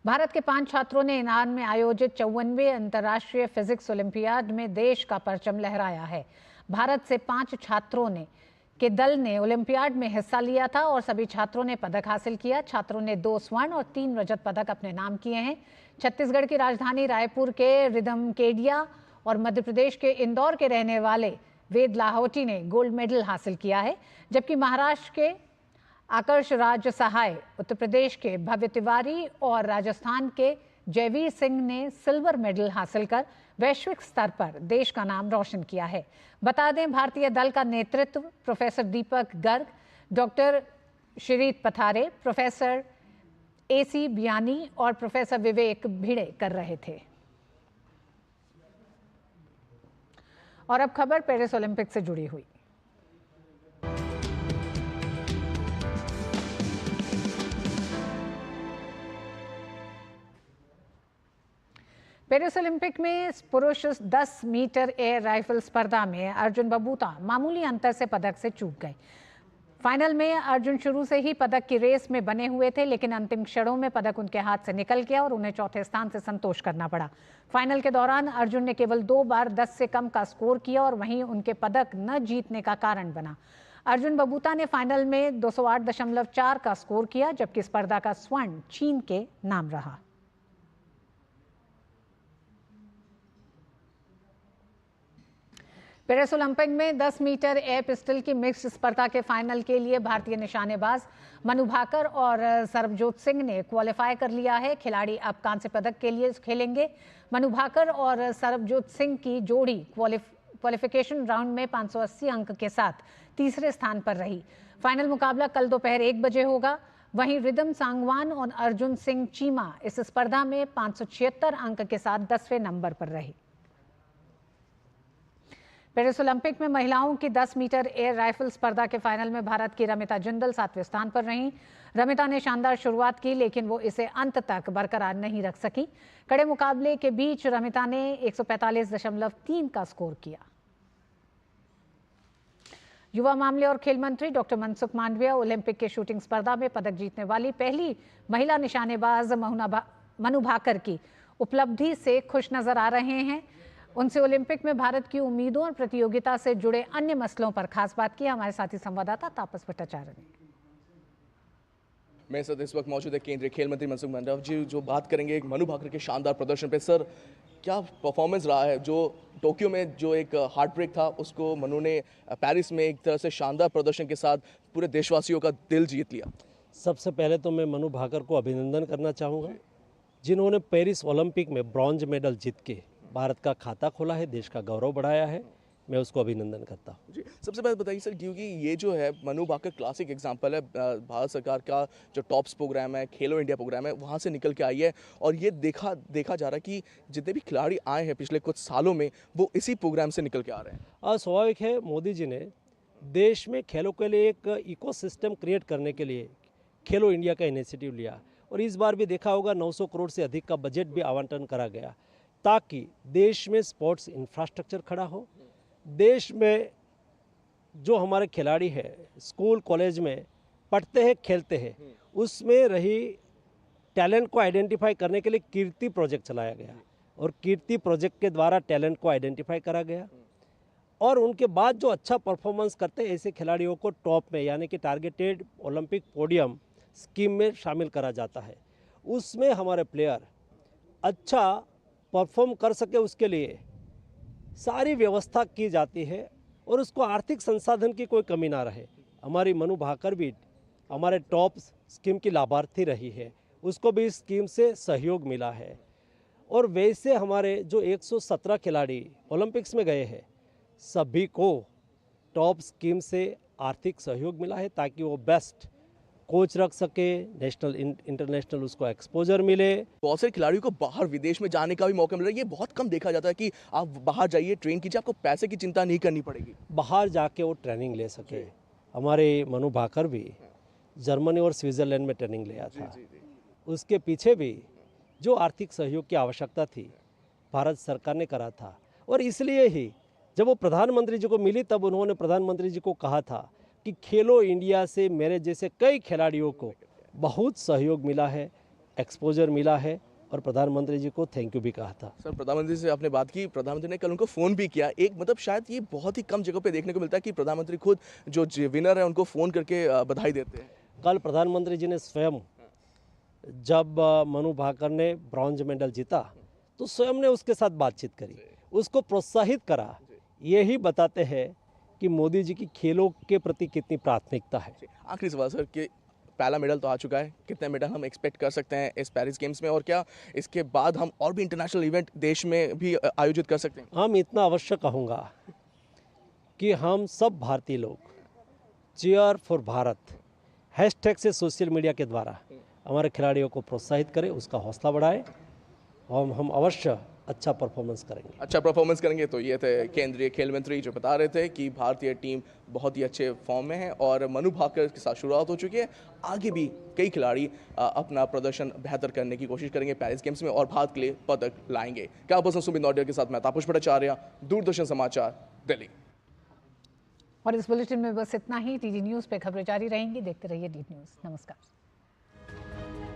भारत के 5 छात्रों ने ईरान में आयोजित 54वें अंतर्राष्ट्रीय फिजिक्स ओलंपियाड में देश का परचम लहराया है। भारत से 5 छात्रों के दल ने ओलंपियाड में हिस्सा लिया था और सभी छात्रों ने पदक हासिल किया। छात्रों ने 2 स्वर्ण और 3 रजत पदक अपने नाम किए हैं। छत्तीसगढ़ की राजधानी रायपुर के रिदम केडिया और मध्य प्रदेश के इंदौर के रहने वाले वेद लाहौटी ने गोल्ड मेडल हासिल किया है, जबकि महाराष्ट्र के आकर्ष राज सहाय, उत्तर प्रदेश के भव्य तिवारी और राजस्थान के जयवीर सिंह ने सिल्वर मेडल हासिल कर वैश्विक स्तर पर देश का नाम रोशन किया है। बता दें, भारतीय दल का नेतृत्व professor Deepak Garg, doctor Shrit Pathare, professor AC Biyani और प्रोफेसर विवेक भिड़े कर रहे थे। और अब खबर पेरिस ओलंपिक से जुड़ी हुई। पेरिस ओलंपिक में पुरुष 10 मीटर एयर राइफल स्पर्धा में अर्जुन बबूता मामूली अंतर से पदक से चूक गए। फाइनल में अर्जुन शुरू से ही पदक की रेस में बने हुए थे, लेकिन अंतिम क्षणों में पदक उनके हाथ से निकल गया और उन्हें चौथे स्थान से संतोष करना पड़ा। फाइनल के दौरान अर्जुन ने केवल 2 बार 10 से कम का स्कोर किया और वहीं उनके पदक न जीतने का कारण बना। अर्जुन बबूता ने फाइनल में 208.4 का स्कोर किया, जबकि स्पर्धा का स्वर्ण चीन के नाम रहा। पेरिस ओलंपिक में 10 मीटर एयर पिस्टल की मिक्स्ड स्पर्धा के फाइनल के लिए भारतीय निशानेबाज मनु भाकर और सरबजोत सिंह ने क्वालिफाई कर लिया है। खिलाड़ी अब कांस्य पदक के लिए खेलेंगे। मनु भाकर और सरबजोत सिंह की जोड़ी क्वालिफिकेशन राउंड में 580 अंक के साथ तीसरे स्थान पर रही। फाइनल मुकाबला कल दोपहर 1 बजे होगा। वहीं रिदम सांगवान और अर्जुन सिंह चीमा इस स्पर्धा में 576 अंक के साथ 10वें नंबर पर रही। पेरिस ओलंपिक में महिलाओं की 10 मीटर एयर राइफल स्पर्धा के फाइनल में भारत की रमिता जिंदल 7वें स्थान पर रहीं। रमिता ने शानदार शुरुआत की, लेकिन वो इसे अंत तक बरकरार नहीं रख सकी। कड़े मुकाबले के बीच रमिता ने 145.3 का स्कोर किया। युवा मामले और खेल मंत्री डॉक्टर मनसुख मांडविया ओलंपिक के शूटिंग स्पर्धा में पदक जीतने वाली पहली महिला निशानेबाज मनु भाकर की उपलब्धि से खुश नजर आ रहे हैं। उनसे ओलंपिक में भारत की उम्मीदों और प्रतियोगिता से जुड़े अन्य मसलों पर खास बात की हमारे साथी संवाददाता तापस भट्टाचार्य ने। मेरे साथ इस वक्त मौजूद है केंद्रीय खेल मंत्री मनसुख मांडविया जी, जो बात करेंगे मनु भाकर के शानदार प्रदर्शन पे। सर, क्या परफॉर्मेंस रहा है? जो टोक्यो में जो एक हार्ट ब्रेक था, उसको मनु ने पेरिस में एक तरह से शानदार प्रदर्शन के साथ पूरे देशवासियों का दिल जीत लिया। सबसे पहले तो मैं मनु भाकर को अभिनंदन करना चाहूँगा, जिन्होंने पेरिस ओलंपिक में ब्रॉन्ज मेडल जीत के भारत का खाता खोला है, देश का गौरव बढ़ाया है। मैं उसको अभिनंदन करता हूँ जी। सबसे पहले बताइए सर, क्योंकि ये जो है मनु भाकर क्लासिक एग्जांपल है। भारत सरकार का जो टॉप्स प्रोग्राम है, खेलो इंडिया प्रोग्राम है, वहाँ से निकल के आई है और ये देखा जा रहा है कि जितने भी खिलाड़ी आए हैं पिछले कुछ सालों में, वो इसी प्रोग्राम से निकल के आ रहे हैं। स्वाभाविक है, मोदी जी ने देश में खेलों के लिए एक इकोसिस्टम क्रिएट करने के लिए खेलो इंडिया का इनिशिएटिव लिया और इस बार भी देखा होगा 900 करोड़ से अधिक का बजट भी आवंटन करा गया, ताकि देश में स्पोर्ट्स इंफ्रास्ट्रक्चर खड़ा हो। देश में जो हमारे खिलाड़ी हैं, स्कूल कॉलेज में पढ़ते हैं, खेलते हैं, उसमें रही टैलेंट को आइडेंटिफाई करने के लिए कीर्ति प्रोजेक्ट चलाया गया और कीर्ति प्रोजेक्ट के द्वारा टैलेंट को आइडेंटिफाई करा गया और उनके बाद जो अच्छा परफॉर्मेंस करते हैं ऐसे खिलाड़ियों को टॉप में, यानी कि टारगेटेड ओलंपिक पोडियम स्कीम में शामिल करा जाता है। उसमें हमारे प्लेयर अच्छा परफॉर्म कर सके, उसके लिए सारी व्यवस्था की जाती है और उसको आर्थिक संसाधन की कोई कमी ना रहे। हमारी मनु भाकर भी हमारे टॉप स्कीम की लाभार्थी रही है, उसको भी इस स्कीम से सहयोग मिला है। और वैसे हमारे जो 117 खिलाड़ी ओलंपिक्स में गए हैं, सभी को टॉप स्कीम से आर्थिक सहयोग मिला है, ताकि वो बेस्ट कोच रख सके, नेशनल इंटरनेशनल उसको एक्सपोजर मिले। बहुत सारे खिलाड़ियों को बाहर विदेश में जाने का भी मौका मिल रहा है। ये बहुत कम देखा जाता है कि आप बाहर जाइए, ट्रेन कीजिए, आपको पैसे की चिंता नहीं करनी पड़ेगी, बाहर जाके वो ट्रेनिंग ले सके। हमारे मनु भाकर भी जर्मनी और स्विट्ज़रलैंड में ट्रेनिंग लिया था। उसके पीछे भी जो आर्थिक सहयोग की आवश्यकता थी, भारत सरकार ने करा था और इसलिए ही जब वो प्रधानमंत्री जी को मिली, तब उन्होंने प्रधानमंत्री जी को कहा था कि खेलो इंडिया से मेरे जैसे कई खिलाड़ियों को बहुत सहयोग मिला है। एक्सपोजर मिला है और प्रधानमंत्री जी को थैंक यू भी कहा था। सर, प्रधानमंत्री से आपने बात की, प्रधानमंत्री ने कल उनको फ़ोन भी किया। एक मतलब शायद ये बहुत ही कम जगह पे देखने को मिलता है कि प्रधानमंत्री खुद जो विनर है उनको फ़ोन करके बधाई देते हैं। कल प्रधानमंत्री जी ने स्वयं, जब मनु भाकर ने ब्रॉन्ज मेडल जीता तो स्वयं ने उसके साथ बातचीत करी, उसको प्रोत्साहित करा। यही बताते हैं कि मोदी जी की खेलों के प्रति कितनी प्राथमिकता है। आखिरी सवाल सर, कि पहला मेडल तो आ चुका है, कितने मेडल हम एक्सपेक्ट कर सकते हैं इस पेरिस गेम्स में, और क्या इसके बाद हम और भी इंटरनेशनल इवेंट देश में भी आयोजित कर सकते हैं? हम इतना अवश्य कहूँगा कि हम सब भारतीय लोग चीयर फॉर भारत हैशटैग से सोशल मीडिया के द्वारा हमारे खिलाड़ियों को प्रोत्साहित करें, उसका हौसला बढ़ाएं, हम अवश्य अच्छा परफॉर्मेंस करेंगे। अच्छा परफॉर्मेंस करेंगे। तो ये थे केंद्रीय खेल मंत्री जो बता रहे थे कि भारतीय टीम बहुत ही अच्छे फॉर्म में है और मनु भाकर के साथ शुरुआत हो चुकी है। आगे भी कई खिलाड़ी अपना प्रदर्शन बेहतर करने की कोशिश करेंगे पेरिस गेम्स में और भारत के लिए पदक लाएंगे। क्या पर्सन सुमित नौटिया के साथ मैं तापस भट्टाचार्य, दूरदर्शन समाचार, दिल्ली। और इस बुलेटिन में बस इतना ही। टीडी न्यूज़ पे खबरें जारी रहेंगी। देखते रहिए डी न्यूज़। नमस्कार।